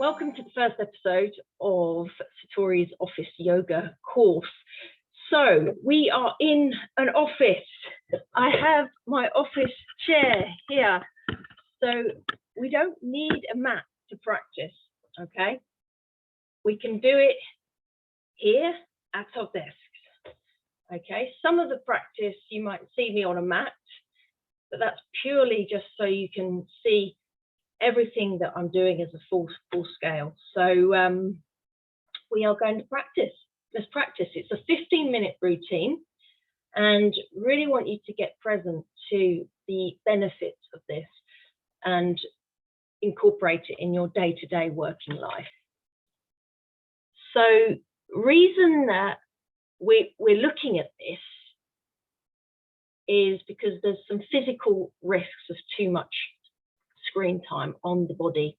Welcome to the first episode of Satori's office yoga course. So we are in an office. I have my office chair here. So we don't need a mat to practice, okay? We can do it here at our desks, okay? Some of the practice you might see me on a mat, but that's purely just so you can see everything that I'm doing as a full scale. So we are going to practice. Let's practice. It's a 15-minute routine, and really want you to get present to the benefits of this and incorporate it in your day-to-day working life. So reason that we're looking at this is because there's some physical risks of too much screen time on the body,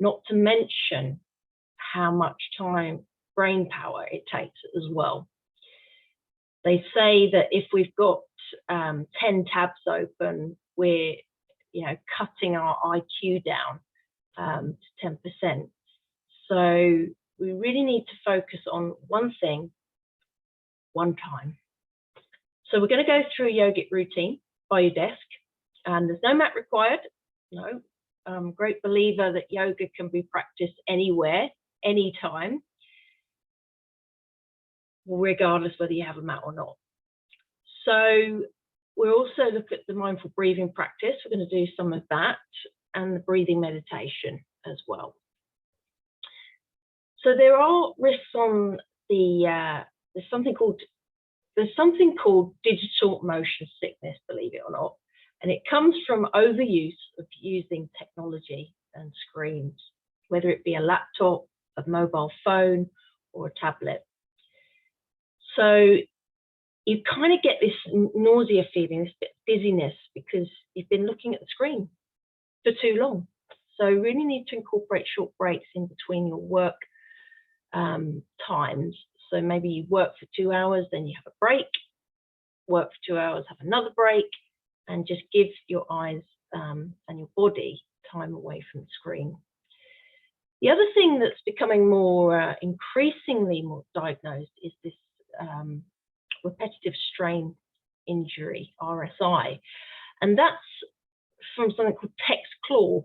not to mention how much time, brain power it takes as well. They say that if we've got 10 tabs open, we're cutting our IQ down to 10%. So we really need to focus on one thing, one time. So we're going to go through a yogic routine by your desk, and there's no mat required. No, great believer that yoga can be practiced anywhere, anytime, regardless whether you have a mat or not. So we'll also look at the mindful breathing practice. We're going to do some of that, and the breathing meditation as well. So there are risks on the, there's something called digital motion sickness, believe it or not. And it comes from overuse of using technology and screens, whether it be a laptop, a mobile phone, or a tablet. So you kind of get this nausea feeling, this bit of dizziness, because you've been looking at the screen for too long. So you really need to incorporate short breaks in between your work times. So maybe you work for 2 hours, then you have a break, work for 2 hours, have another break, and just give your eyes and your body time away from the screen. The other thing that's becoming more increasingly more diagnosed is this repetitive strain injury, RSI, and that's from something called text claw.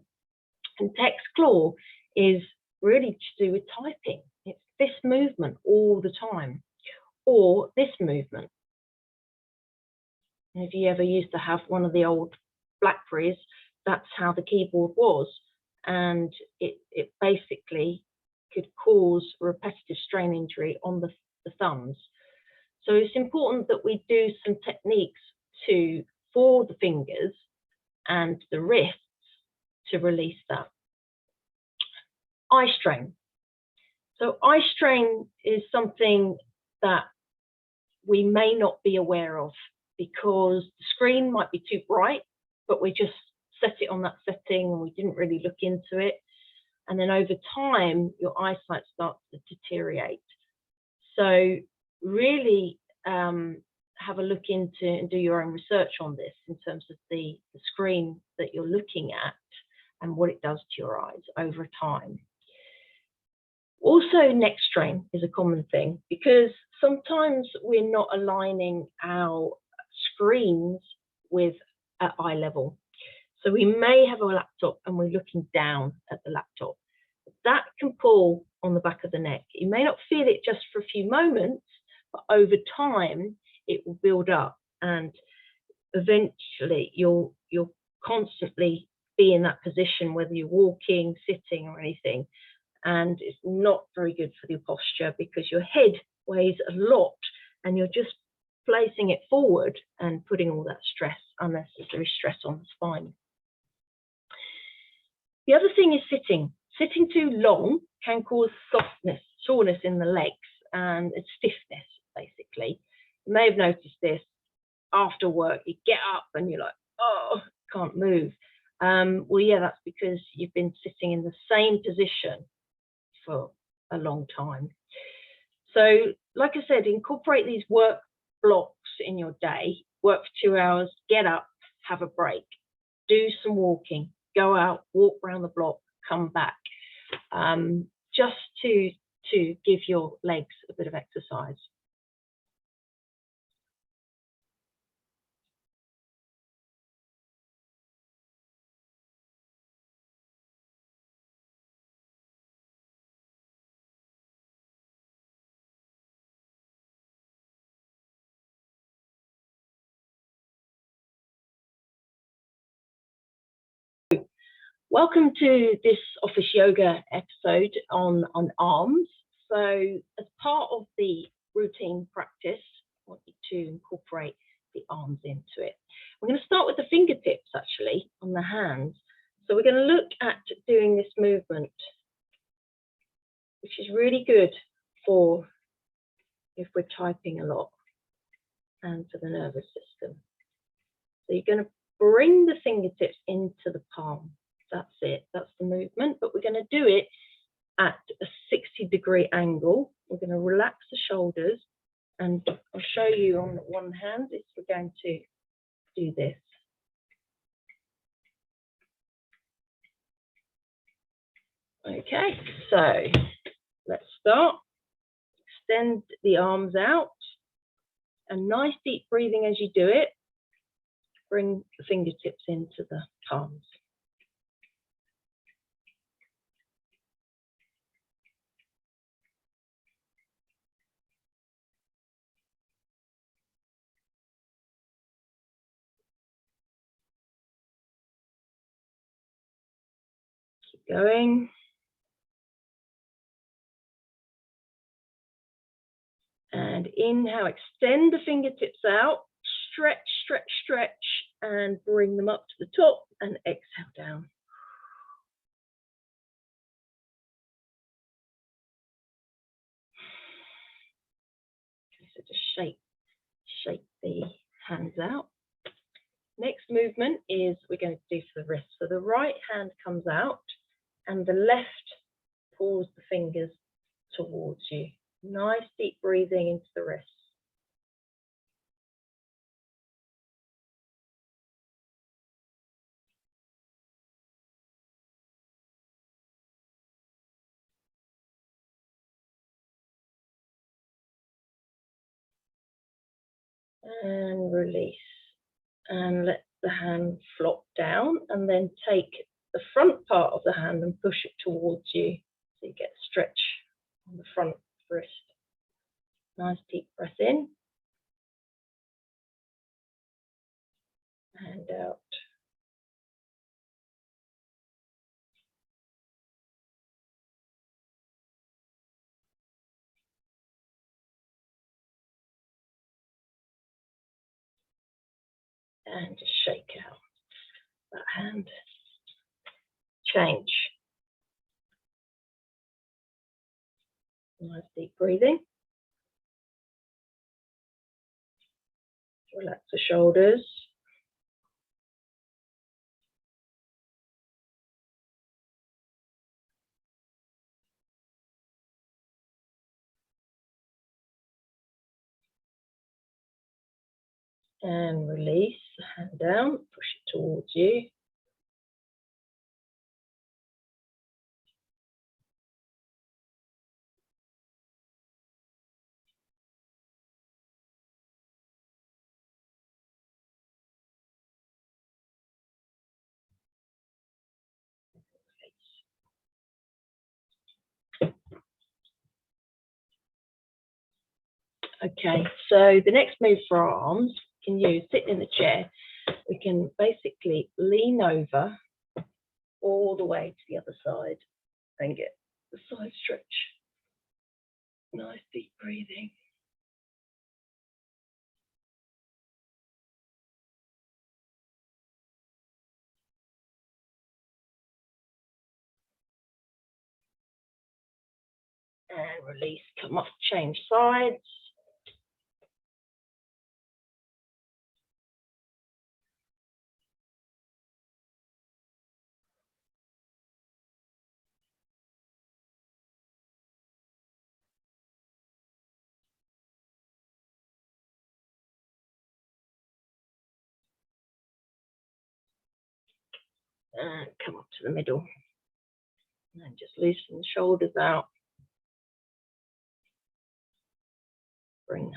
And text claw is really to do with typing. It's this movement all the time, or this movement. If you ever used to have one of the old Blackberries, that's how the keyboard was. And it basically could cause repetitive strain injury on the thumbs. So it's important that we do some techniques for the fingers and the wrists to release that. Eye strain. So eye strain is something that we may not be aware of, because the screen might be too bright, but we just set it on that setting and we didn't really look into it. And then over time, your eyesight starts to deteriorate. So really have a look into and do your own research on this in terms of the screen that you're looking at and what it does to your eyes over time. Also, neck strain is a common thing, because sometimes we're not aligning our screens with at eye level. So we may have a laptop and we're looking down at the laptop. That can pull on the back of the neck. You may not feel it just for a few moments, but over time it will build up, and eventually you'll constantly be in that position, whether you're walking, sitting, or anything. And it's not very good for your posture, because your head weighs a lot and you're just placing it forward and putting all that stress, unnecessary stress, on the spine. The other thing is sitting. Sitting too long can cause soreness in the legs, and it's stiffness, basically. You may have noticed this after work. You get up and you're like, oh, can't move. Well, yeah, that's because you've been sitting in the same position for a long time. So, like I said, incorporate these work blocks in your day. Work for 2 hours, get up, have a break, do some walking, go out, walk around the block, come back. just to give your legs a bit of exercise. Welcome to this office yoga episode on arms. So as part of the routine practice, I want you to incorporate the arms into it. We're going to start with the fingertips actually on the hands. So we're going to look at doing this movement, which is really good for if we're typing a lot and for the nervous system. So you're going to bring the fingertips into the palm. That's it, that's the movement, but we're going to do it at a 60-degree angle. We're going to relax the shoulders, and I'll show you on one hand if we're going to do this. Okay, so let's start. Extend the arms out, and nice deep breathing as you do it. Bring the fingertips into the palms. Keep going. And inhale, extend the fingertips out, stretch, stretch, stretch, and bring them up to the top, and exhale down. Okay, so just shake the hands out. Next movement is we're going to do for the wrist. So the right hand comes out, and the left pulls the fingers towards you. Nice deep breathing into the wrist. And release. And let the hand flop down, and then take the front part of the hand and push it towards you. So you get stretch on the front wrist. Nice deep breath in. And out. And just shake out that hand. Change. Nice deep breathing. Relax the shoulders. And release the hand down, push it towards you. Okay, so the next move for our arms, we can use sitting in the chair. We can basically lean over all the way to the other side and get the side stretch. Nice deep breathing. And release, come up, change sides. And come up to the middle. And just loosen the shoulders out. Bring